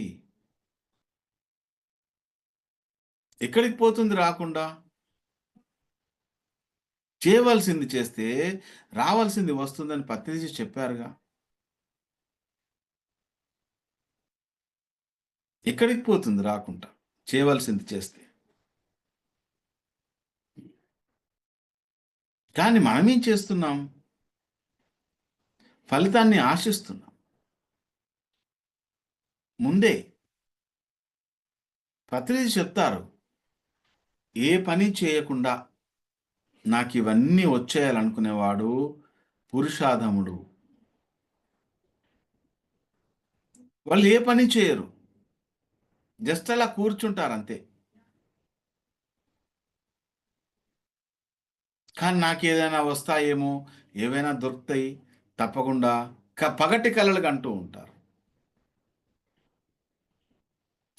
ఎక్కడికి పోతుంది రాకుండా? చేయవలసింది చేస్తే రావాల్సింది వస్తుందని పత్రిజీ చెప్పారుగా. ఎక్కడికి పోతుంది రాకుండా? చేయవలసింది చేస్తే. కానీ మనమేం చేస్తున్నాం? ఫలితాన్ని ఆశిస్తున్నాం. ముందే పత్రిజీ చెప్తారు, ఏ పని చేయకుండా నాకు ఇవన్నీ వచ్చేయాలనుకునేవాడు పురుషాధముడు. వాళ్ళు ఏ పని చేయరు, జస్ట్ అలా కూర్చుంటారు అంతే. కానీ నాకు ఏదైనా వస్తాయేమో, ఏవైనా దొరుకుతాయి తప్పకుండా పగటి కలలు అంటూ ఉంటారు.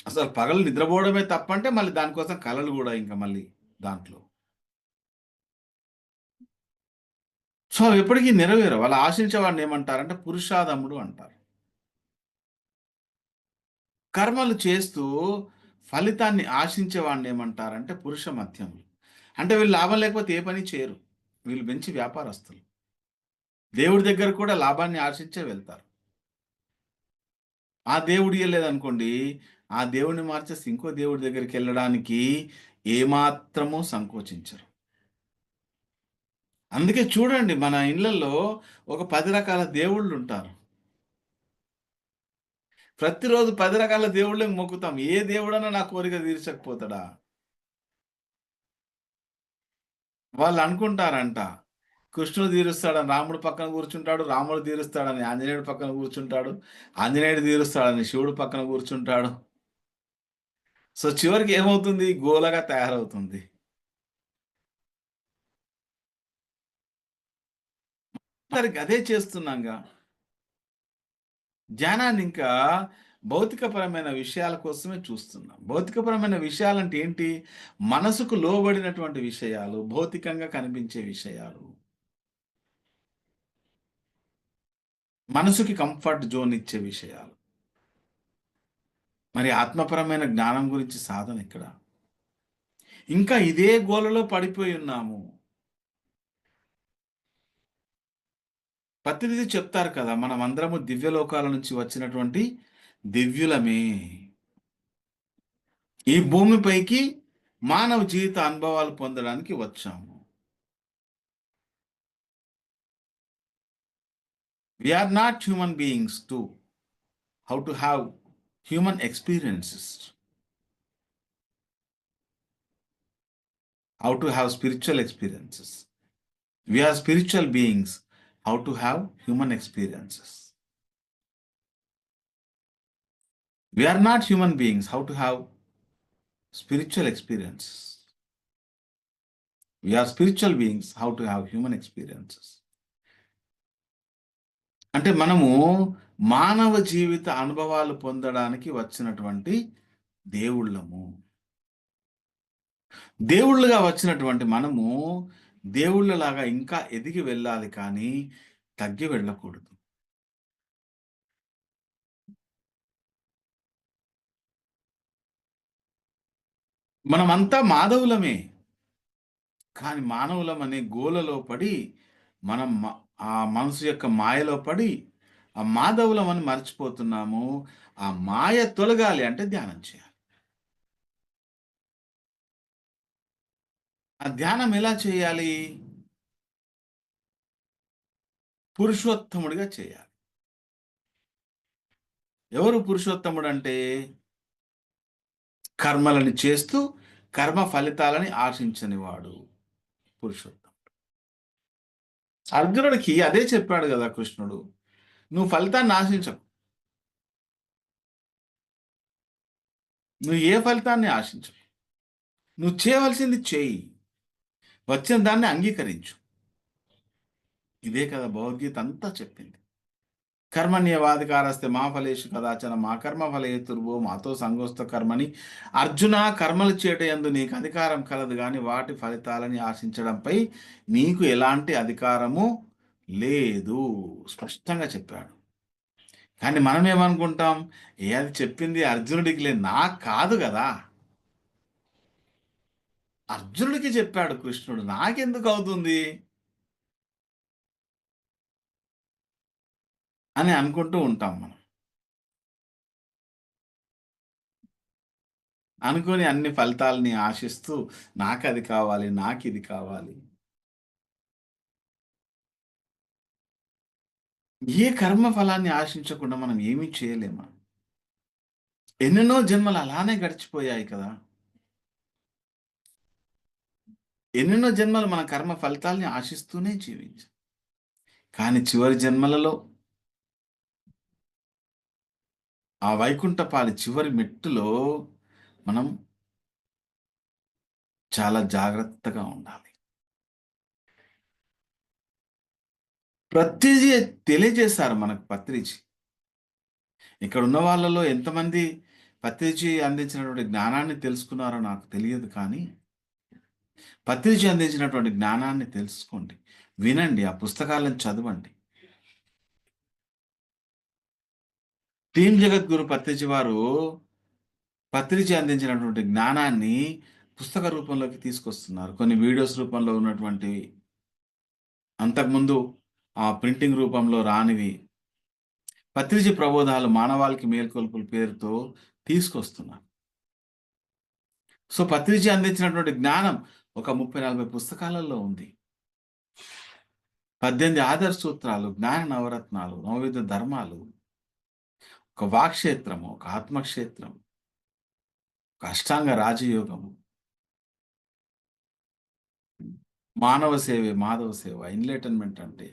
అసలు పగలు నిద్రపోవడమే తప్పంటే మళ్ళీ దానికోసం కలలు కూడా ఇంకా మళ్ళీ దాంట్లో. సో ఎప్పటికీ నెరవేరు. వాళ్ళు ఆశించేవాడిని ఏమంటారంటే పురుషాధముడు అంటారు. కర్మలు చేస్తూ ఫలితాన్ని ఆశించేవాడిని ఏమంటారంటే పురుష మధ్యములు. అంటే వీళ్ళు లాభం లేకపోతే ఏ పని చేయరు. వీళ్ళు మంచి వ్యాపారస్తులు. దేవుడి దగ్గర కూడా లాభాన్ని ఆశించే వెళ్తారు. ఆ దేవుడు ఇయ్యలేదనుకోండి, ఆ దేవుడిని మార్చేసి ఇంకో దేవుడి దగ్గరికి వెళ్ళడానికి ఏమాత్రమూ సంకోచించరు. అందుకే చూడండి మన ఇళ్లలో ఒక 10 రకాల దేవుళ్ళు ఉంటారు. ప్రతిరోజు 10 రకాల దేవుళ్ళకి మొక్కుతాం. ఏ దేవుడన్నా నా కోరిక తీర్చకపోతాడా? వాళ్ళు అనుకుంటారంట, కృష్ణుడు తీరుస్తాడని రాముడు పక్కన కూర్చుంటాడు, రాముడు తీరుస్తాడని ఆంజనేయుడు పక్కన కూర్చుంటాడు, ఆంజనేయుడు తీరుస్తాడని శివుడు పక్కన కూర్చుంటాడు. సో చివరికి ఏమవుతుంది? గోలగా తయారవుతుంది. మరి అదే చేస్తున్నాంగా. ధ్యానాన్ని ఇంకా భౌతికపరమైన విషయాల కోసమే చూస్తున్నాం. భౌతికపరమైన విషయాలంటే ఏంటి? మనసుకు లోబడినటువంటి విషయాలు, భౌతికంగా కనిపించే విషయాలు. మనసుకి కంఫర్ట్ జోన్ ఇచ్చే విషయాలు. మరి ఆత్మపరమైన జ్ఞానం గురించి సాధన ఎక్కడ? ఇంకా ఇదే గోలలో పడిపోయి ఉన్నాము. ప్రతినిధి చెప్తారు కదా, మనం అందరము దివ్యలోకాల నుంచి వచ్చినటువంటి దివ్యులమే. ఈ భూమిపైకి మానవ జీవిత అనుభవాలు పొందడానికి వచ్చాము. We are not human beings to how to have human experiences, how to have spiritual experiences. We are spiritual beings, how to have human experiences. We are not human beings, how to have spiritual experiences. We are spiritual beings, how to have human experiences. అంటే మనము మానవ జీవిత అనుభవాలు పొందడానికి వచ్చినటువంటి దేవుళ్ళము. దేవుళ్ళుగా వచ్చినటువంటి మనము దేవుళ్ళలాగా ఇంకా ఎదిగి వెళ్ళాలి, కానీ తగ్గి వెళ్ళకూడదు. మనమంతా మాధవులమే, కానీ మానవులం అనే గోలలో పడి మనం ఆ మనసు యొక్క మాయలో పడి ఆ మాధవులం అని మర్చిపోతున్నాము. ఆ మాయ తొలగాలి అంటే ధ్యానం చేయాలి. ఆ ధ్యానం ఎలా చేయాలి? పురుషోత్తముడిగా చేయాలి. ఎవరు పురుషోత్తముడు అంటే? కర్మలను చేస్తూ కర్మ ఫలితాలని ఆశించని వాడు పురుషోత్తముడు. అర్జునుడికి అదే చెప్పాడు కదా కృష్ణుడు, నువ్వు ఫలితాన్ని ఆశించకు. నువ్వు ఏ ఫలితాన్ని ఆశించకు. నువ్వు చేయవలసింది చేయి, వచ్చిన దాన్ని అంగీకరించు. ఇదే కదా భగవద్గీత అంతా చెప్పింది. కర్మణ్యేవాధికారస్తే మా ఫలేషు కదాచన మా కర్మ ఫలహేతుర్భో మాతో సంగోస్త కర్మని. అర్జున, కర్మలు చేయటందు నీకు అధికారం కలదు, కానీ వాటి ఫలితాలని ఆశించడంపై నీకు ఎలాంటి అధికారము లేదు. స్పష్టంగా చెప్పాడు. కానీ మనం ఏమనుకుంటాం, ఏ అది చెప్పింది అర్జునుడికి నాకు కాదు కదా, అర్జునుడికి చెప్పాడు కృష్ణుడు, నాకెందుకు అవుతుంది అని అనుకుంటూ ఉంటాం మనం. అనుకొని అన్ని ఫలితాలని ఆశిస్తూ నాకు అది కావాలి, నాకు ఇది కావాలి. ఏ కర్మ ఫలాన్ని ఆశించకుండా మనం ఏమీ చేయలేము. ఎన్నెన్నో జన్మలు అలానే గడిచిపోయాయి కదా. ఎన్నెన్నో జన్మలు మన కర్మ ఫలితాల్ని ఆశిస్తూనే జీవించాం. కానీ చివరి జన్మలలో ఆ వైకుంఠపాలి చివరి మెట్టులో మనం చాలా జాగ్రత్తగా ఉండాలి. ప్రతిదీ తెలియజేశారు మనకు పత్రిజీ. ఇక్కడ ఉన్న వాళ్ళలో ఎంతమంది పత్రిజీ అందించినటువంటి జ్ఞానాన్ని తెలుసుకున్నారో నాకు తెలియదు కానీ, పత్రిజీ అందించినటువంటి జ్ఞానాన్ని తెలుసుకోండి, వినండి, ఆ పుస్తకాలను చదవండి. టీం జగద్గురు పత్రిజీ వారు పత్రిజీ అందించినటువంటి జ్ఞానాన్ని పుస్తక రూపంలోకి తీసుకొస్తున్నారు. కొన్ని వీడియోస్ రూపంలో ఉన్నటువంటివి, అంతకుముందు ఆ ప్రింటింగ్ రూపంలో రానివి, పత్రిజీ ప్రబోధాలు మానవాళికి మేల్కొల్పుల పేరుతో తీసుకొస్తున్నారు. సో పత్రిజీ అందించినటువంటి జ్ఞానం ఒక 30-40 పుస్తకాలలో ఉంది. 18 ఆదర్శ సూత్రాలు, జ్ఞాన నవరత్నాలు, నవవిధ ధర్మాలు, ఒక వాక్క్షేత్రము, ఒక ఆత్మక్షేత్రం, ఒక అష్టాంగ రాజయోగము, మానవ సేవే మాధవ సేవ, ఎన్లైటన్మెంట్ అంటే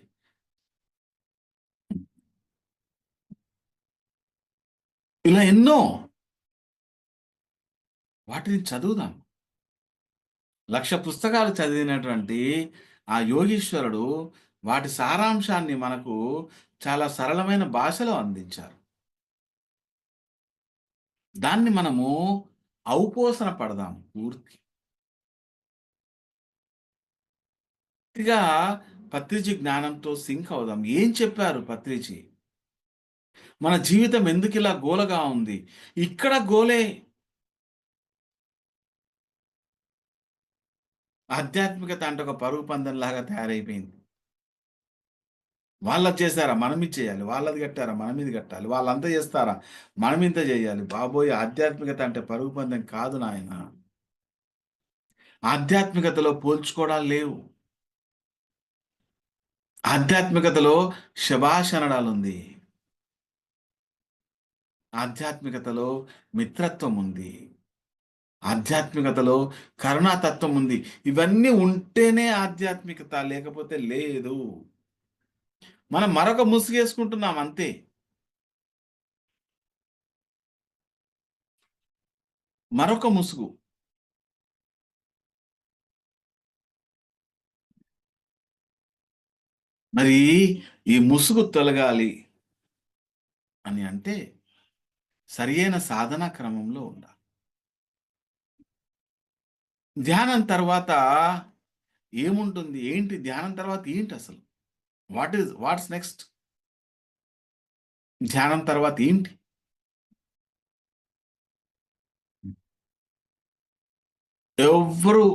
ఇలా ఎన్నో, వాటిని చదువుదాం. 1,00,000 పుస్తకాలు చదివినటువంటి ఆ యోగీశ్వరుడు వాటి సారాంశాన్ని మనకు చాలా సరళమైన భాషలో అందించారు. దాన్ని మనము ఔపోసన పడదాం పూర్తిగా. పత్రిజీ జ్ఞానంతో సింక్ అవుదాం. ఏం చెప్పారు పత్రిజీ? మన జీవితం ఎందుకు ఇలా గోలగా ఉంది? ఇక్కడ గోలే. ఆధ్యాత్మికత అంటే ఒక పరుగు పందెంలాగా తయారైపోయింది. వాళ్ళది చేశారా? మనం ఇది చేయాలి. వాళ్ళది కట్టారా? మనం ఇది కట్టాలి. వాళ్ళంతా చేస్తారా? మనం ఇంత చేయాలి. బాబోయ్! ఆధ్యాత్మికత అంటే పరుగు పందెం కాదు నాయనా. ఆధ్యాత్మికతలో పోల్చుకోవడాలు లేవు. ఆధ్యాత్మికతలో శభాష్ అనడాలుంది. ఆధ్యాత్మికతలో మిత్రత్వం ఉంది. ఆధ్యాత్మికతలో కరుణాతత్వం ఉంది. ఇవన్నీ ఉంటేనే ఆధ్యాత్మికత, లేకపోతే లేదు. మనం మరొక ముసుగేసుకుంటున్నాం అంతే. మరొక ముసుగు. మరి ఈ ముసుగు తొలగాలి అని అంటే సరియైన సాధనా క్రమంలో ఉండాలి. ధ్యానం తర్వాత ఏముంటుంది? ఏంటి ధ్యానం తర్వాత ఏంటి అసలు? What's next? ధ్యానం తర్వాత ఏంటి? ఎవ్వరు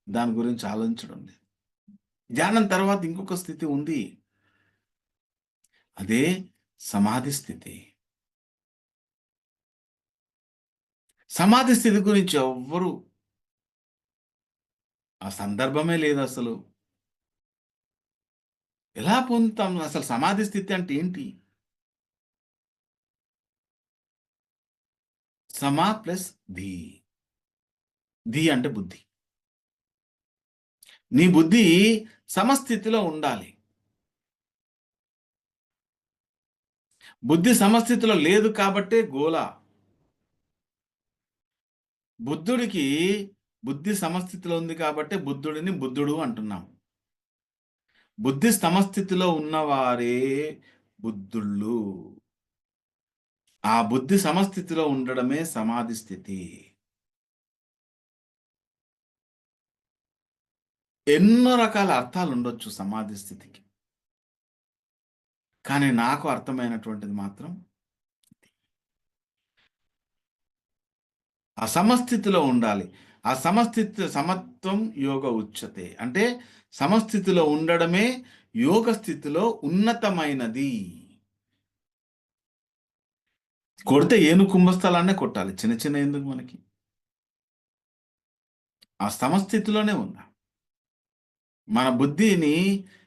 దాని గురించి ఆలోచించడం లేదు. ధ్యానం తర్వాత ఇంకొక స్థితి ఉంది. అదే సమాధి స్థితి. సమాధి స్థితి గురించి ఎవ్వరు, ఆ సందర్భమే లేదు అసలు. ఎలా పొందుతాం? అసలు సమాధి స్థితి అంటే ఏంటి? సమా ప్లస్ ధీ. ధీ అంటే బుద్ధి. నీ బుద్ధి సమస్థితిలో ఉండాలి. బుద్ధి సమస్థితిలో లేదు కాబట్టే గోల. బుద్ధుడికి బుద్ధి సమస్థితిలో ఉంది కాబట్టే బుద్ధుడిని బుద్ధుడు అంటున్నాం. బుద్ధి సమస్థితిలో ఉన్నవారే బుద్ధుళ్ళు. ఆ బుద్ధి సమస్థితిలో ఉండడమే సమాధి స్థితి. ఎన్నో రకాల అర్థాలు ఉండొచ్చు సమాధి స్థితికి. కానీ నాకు అర్థమైనటువంటిది మాత్రం ఆ సమస్థితిలో ఉండాలి. ఆ సమత్వం యోగ ఉచ్యతే. అంటే సమస్థితిలో ఉండడమే యోగ స్థితిలో ఉన్నతమైనది. కొడితే ఏనుగు కుంభస్థలాన్నే కొట్టాలి. చిన్న చిన్న ఎందుకు మనకి? ఆ సమస్థితిలోనే ఉందాం. మన బుద్ధిని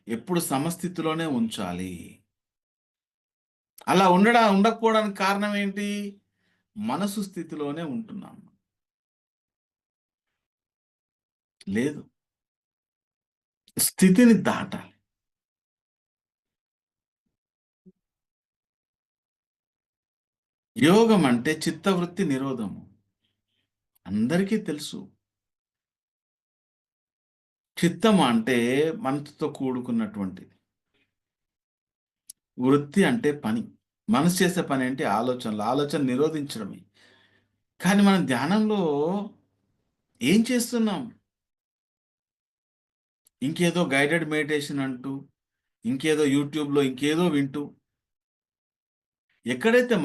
ఎప్పుడు సమస్థితిలోనే ఉంచాలి. అలా ఉండకపోవడానికి కారణం ఏంటి? మనసు స్థితిలోనే ఉంటున్నాం. లేదు. స్థితిని దాటాలి. యోగం అంటే చిత్తవృత్తి నిరోధము. అందరికీ తెలుసు. చిత్తం అంటే మనసుతో కూడుకున్నటువంటిది. వృత్తి అంటే పని. మనసు చేసే పని ఏంటి? ఆలోచనలు. ఆలోచన నిరోధించడమే. కానీ మనం ధ్యానంలో ఏం చేస్తున్నాం? ఇంకేదో గైడెడ్ మెడిటేషన్ అంటూ, ఇంకేదో యూట్యూబ్‌లో ఇంకేదో వింటూ, ఎక్కడైతే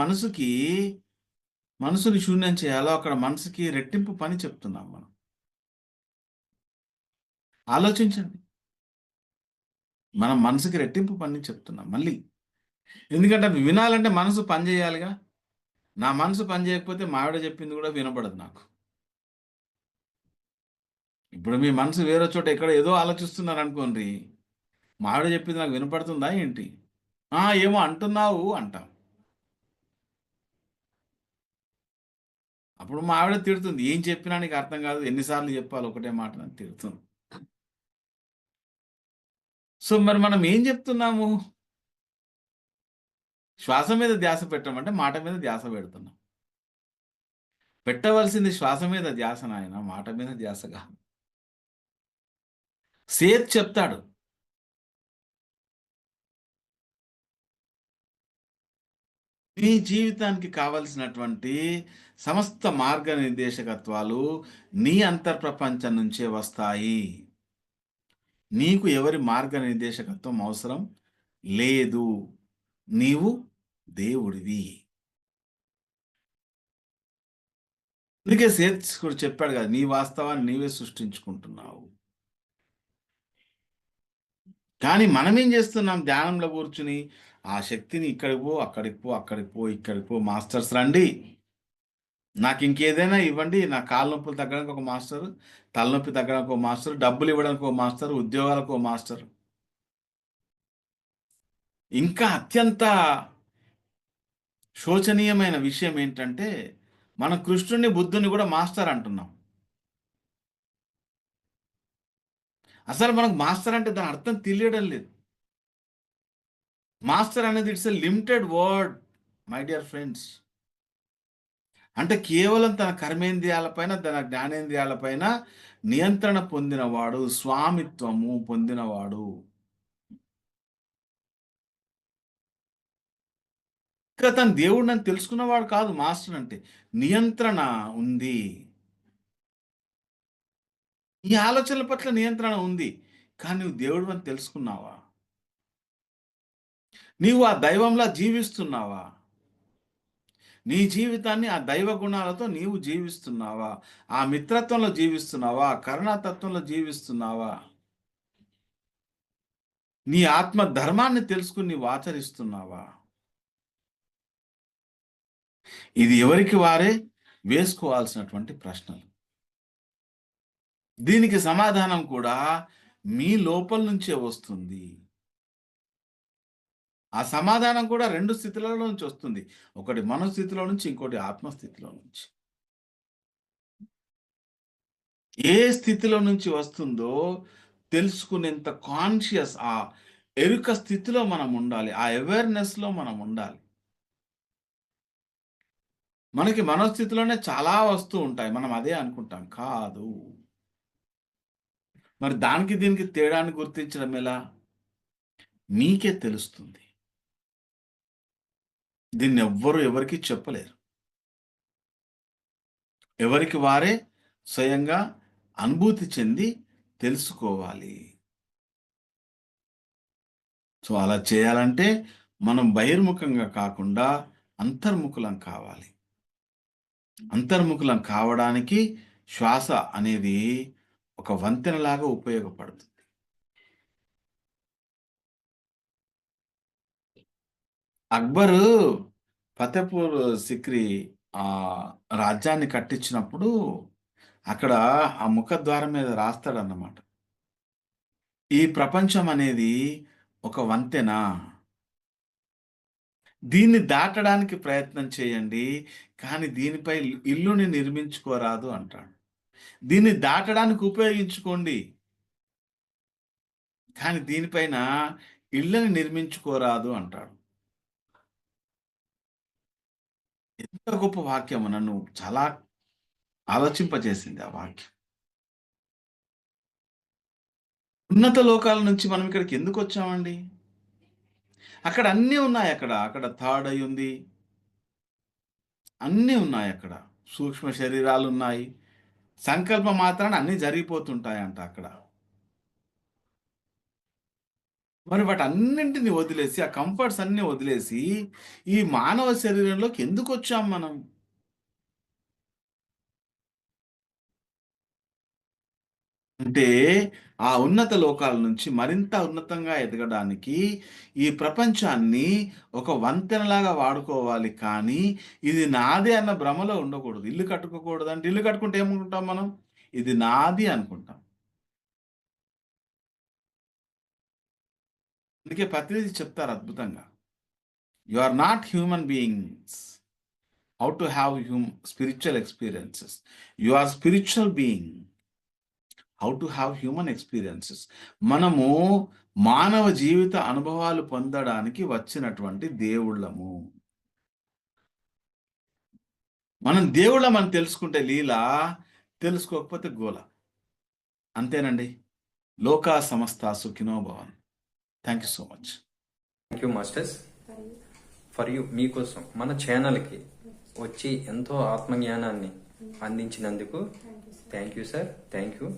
మనసుని శూన్యం చేయాలో అక్కడ మనసుకి రెట్టింపు పని చెప్తున్నాం మనం. ఆలోచించండి. మనం మనసుకి రెట్టింపు పని చెప్తున్నాం మళ్ళీ. ఎందుకంటే అవి వినాలంటే మనసు పని చేయాలిగా. నా మనసు పని చేయకపోతే మా ఆవిడ చెప్పింది కూడా వినపడదు నాకు. ఇప్పుడు మీ మనసు వేరే చోట ఎక్కడ ఏదో ఆలోచిస్తున్నారనుకోండి. మా ఆవిడ చెప్పింది నాకు వినపడుతుందా ఏంటి? ఆ! ఏమో అంటున్నావు అంటాం. అప్పుడు మా ఆవిడ తిడుతుంది. ఏం చెప్పినా నీకు అర్థం కాదు. ఎన్ని సార్లు చెప్పాలి ఒకటే మాట అని తిడుతుంది. సో, మరి మనం ఏం చెప్తున్నాము? శ్వాస మీద ధ్యాస పెట్టమంటే మాట మీద ధ్యాస పెడుతున్నాం. పెట్టవలసింది శ్వాస మీద ధ్యాస నాయన, మాట మీద ధ్యాస కాదు. సేత్ చెప్తాడు. నీ జీవితానికి కావలసినటువంటి సమస్త మార్గనిర్దేశకత్వాలు నీ అంతర్ప్రపంచం నుంచే వస్తాయి. నీకు ఎవరి మార్గనిర్దేశకత్వం అవసరం లేదు. నీవు దేవుడివి. అందుకే సేత్ కూడా చెప్పాడు కదా! నీ వాస్తవాన్ని నీవే సృష్టించుకుంటున్నావు. కానీ మనమేం చేస్తున్నాం ధ్యానంలో కూర్చుని, ఆ శక్తిని ఇక్కడికి పో, అక్కడికి పో, అక్కడికి పో, ఇక్కడికి పో, మాస్టర్స్ రండి. నాకింకేదైనా ఇవ్వండి. నా కాళ్ళ నొప్పులు తగ్గడానికి ఒక మాస్టరు, తలనొప్పి తగ్గడానికి ఒక మాస్టరు, డబ్బులు ఇవ్వడానికి ఒక మాస్టరు, ఉద్యోగాలకు ఒక మాస్టరు. ఇంకా అత్యంత శోచనీయమైన విషయం ఏంటంటే, మనం కృష్ణుడిని, బుద్ధుడిని కూడా మాస్టర్ అంటున్నాం. అసలు మనకు మాస్టర్ అంటే దాని అర్థం తెలియడం లేదు. మాస్టర్ అనేది it's a limited word my dear friends. అంటే కేవలం తన కర్మేంద్రియాలపైన, తన జ్ఞానేంద్రియాలపైన నియంత్రణ పొందినవాడు, స్వామిత్వము పొందినవాడు. ఇంకా తను దేవుడినని తెలుసుకున్నవాడు కాదు మాస్టర్ అంటే. నియంత్రణ ఉంది. ఈ ఆలోచనల పట్ల నియంత్రణ ఉంది. కానీ నువ్వు దేవుడివని తెలుసుకున్నావా? నీవు ఆ దైవంలా జీవిస్తున్నావా? నీ జీవితాన్ని ఆ దైవ గుణాలతో నీవు జీవిస్తున్నావా? ఆ మిత్రత్వంలో జీవిస్తున్నావా? కరుణాతత్వంలో జీవిస్తున్నావా? నీ ఆత్మ ధర్మాన్ని తెలుసుకుని నీవు ఆచరిస్తున్నావా? ఇది ఎవరికి వారే వేసుకోవాల్సినటువంటి ప్రశ్నలు. దీనికి సమాధానం కూడా మీ లోపల నుంచే వస్తుంది. ఆ సమాధానం కూడా 2 స్థితులలో నుంచి వస్తుంది. ఒకటి మనోస్థితిలో నుంచి, ఇంకోటి ఆత్మస్థితిలో నుంచి. ఏ స్థితిలో నుంచి వస్తుందో తెలుసుకునేంత కాన్షియస్ ఆ ఎరుక స్థితిలో మనం ఉండాలి. ఆ అవేర్‌నెస్‌లో మనం ఉండాలి. మనకి మనోస్థితిలోనే చాలా వస్తూ ఉంటాయి. మనం అదే అనుకుంటాం. కాదు. మరి దానికి దీనికి తేడాన్ని గుర్తించడం ఎలా? మీకే తెలుస్తుంది. దీన్నెవ్వరు ఎవరికీ చెప్పలేరు. ఎవరికి వారే స్వయంగా అనుభూతి చెంది తెలుసుకోవాలి. సో, అలా చేయాలంటే మనం బహిర్ముఖంగా కాకుండా అంతర్ముఖులం కావాలి. అంతర్ముఖులం కావడానికి శ్వాస అనేది ఒక వంతెనలాగా ఉపయోగపడుతుంది. అక్బరు ఫతేపూర్ సిక్రీ ఆ రాజ్యాన్ని కట్టించినప్పుడు అక్కడ ఆ ముఖద్వారం మీద రాస్తాడన్నమాట. ఈ ప్రపంచం అనేది ఒక వంతెన. దీన్ని దాటడానికి ప్రయత్నం చేయండి. కానీ దీనిపై ఇల్లుని నిర్మించుకోరాదు అంటాడు. దీన్ని దాటడానికి ఉపయోగించుకోండి. కానీ దీనిపైన ఇళ్ళని నిర్మించుకోరాదు అంటాడు. ఎంత గొప్ప వాక్యము, నన్ను చాలా ఆలోచింపజేసింది ఆ వాక్యం. ఉన్నత లోకాల నుంచి మనం ఇక్కడికి ఎందుకు వచ్చామండి? అక్కడ అన్నీ ఉన్నాయి. అక్కడ థర్డ్ ఐ ఉంది. అన్నీ ఉన్నాయి అక్కడ. సూక్ష్మ శరీరాలు ఉన్నాయి. సంకల్ప మాత్రాన అన్నీ జరిగిపోతుంటాయంట అక్కడ. మరి వాటన్నింటిని వదిలేసి, ఆ కంఫర్ట్స్ అన్నీ వదిలేసి, ఈ మానవ శరీరంలోకి ఎందుకొచ్చాం మనం? అంటే ఆ ఉన్నత లోకాల నుంచి మరింత ఉన్నతంగా ఎదగడానికి ఈ ప్రపంచాన్ని ఒక వంతెనలాగా వాడుకోవాలి. కానీ ఇది నాదే అన్న భ్రమలో ఉండకూడదు. ఇల్లు కట్టుకోకూడదు. అంటే ఇల్లు కట్టుకుంటే ఏమనుకుంటాం మనం? ఇది నాది అనుకుంటాం. అందుకే పత్రిజీ చెప్తారు అద్భుతంగా. You are not human beings how to have spiritual experiences. You are spiritual being how to have human experiences. మనము మానవ జీవిత అనుభవాలు పొందడానికి వచ్చినటువంటి దేవుళ్ళము. మనం దేవుళ్ళమని తెలుసుకుంటే లీల, తెలుసుకోకపోతే గోల. అంతేనండి. లోకా సమస్త సుఖినో భవన్. Thank you so much. Thank you masters. For you మీకోసం మన ఛానల్కి వచ్చి ఎంతో ఆత్మజ్ఞానాన్ని అందించినందుకు thank you sir. Thank you.